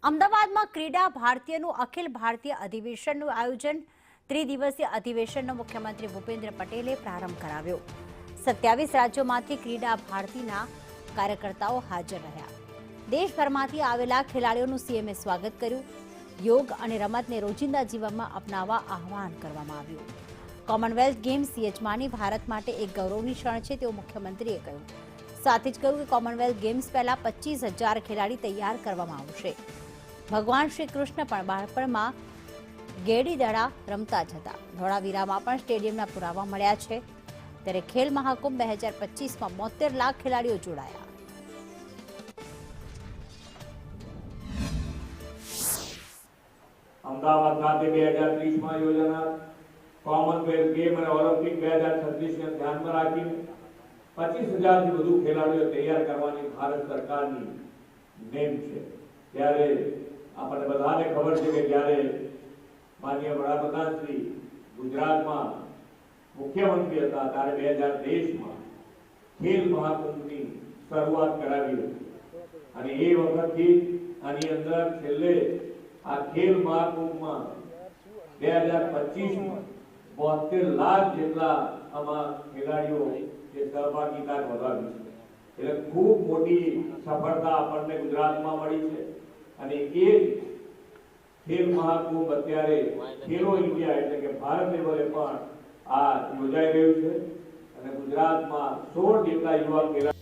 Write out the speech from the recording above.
અમદાવાદમાં ક્રીડા ભારતીયનું અખિલ ભારતીય અધિવેશનનું આયોજન ત્રિદિવસીય અધિવેશનનો મુખ્યમંત્રી ભૂપેન્દ્ર પટેલે પ્રારંભ કરાવ્યો। 27 રાજ્યોમાંથી ક્રીડા ભારતીના કાર્યકર્તાઓ હાજર રહ્યા। દેશભરમાંથી આવેલા ખેલાડીઓનું સીએમએ સ્વાગત કર્યું। યોગ અને રમતને રોજિંદા જીવનમાં અપનાવવા આહ્વાન કરવામાં આવ્યું। કોમનવેલ્થ ગેમ્સ યજમાની ભારત માટે એક ગૌરવની ક્ષણ છે તેવું મુખ્યમંત્રીએ કહ્યું। સાથે જ કહ્યું કે કોમનવેલ્થ ગેમ્સ પહેલા 25,000 ખેલાડી તૈયાર કરવામાં આવશે। ભગવાન શ્રી કૃષ્ણ પણ બાળપણમાં ગેડી દડા રમતા જ હતા। ધોળાવીરામાં પણ સ્ટેડિયમના પુરાવા મળ્યા છે। ત્યારે ખેલ મહાકુંભ 2025માં 72 લાખ ખેલાડીઓ જોડાયા। અમદાવાદ ખાતે 2030માં યોજાનાર કોમનવેલ્થ ગેમ અને ઓલિમ્પિક 2036ને ધ્યાનમાં રાખીને 25,000થી વધુ ખેલાડીઓ તૈયાર કરવાની ભારત સરકારની નેમ છે। ત્યારે આપણે બધાને ખબર છે કે જ્યારે માનનીય વડાપ્રધાન શ્રી ગુજરાતમાં મુખ્યમંત્રી હતા ત્યારે 2023માં ખેલ મહાકુંભની શરૂઆત કરાવી હતી અને એ વખતથી આની અંદર છેલ્લે આ ખેલ મહાકુંભમાં 2025માં 72 લાખ જેટલા આમાં ખેલાડીઓ જે સહભાગીતા નોંધાવી છે। એટલે ખૂબ મોટી સફળતા આપણને ગુજરાતમાં મળી છે અને એ ખેલ મહાકુંભ અત્યારે ખેલો ઇન્ડિયા એટલે કે ભારત લેવલે પણ આ યોજાઈ રહ્યું છે અને ગુજરાતમાં 16 જેટલા યુવા ખેલાડીઓ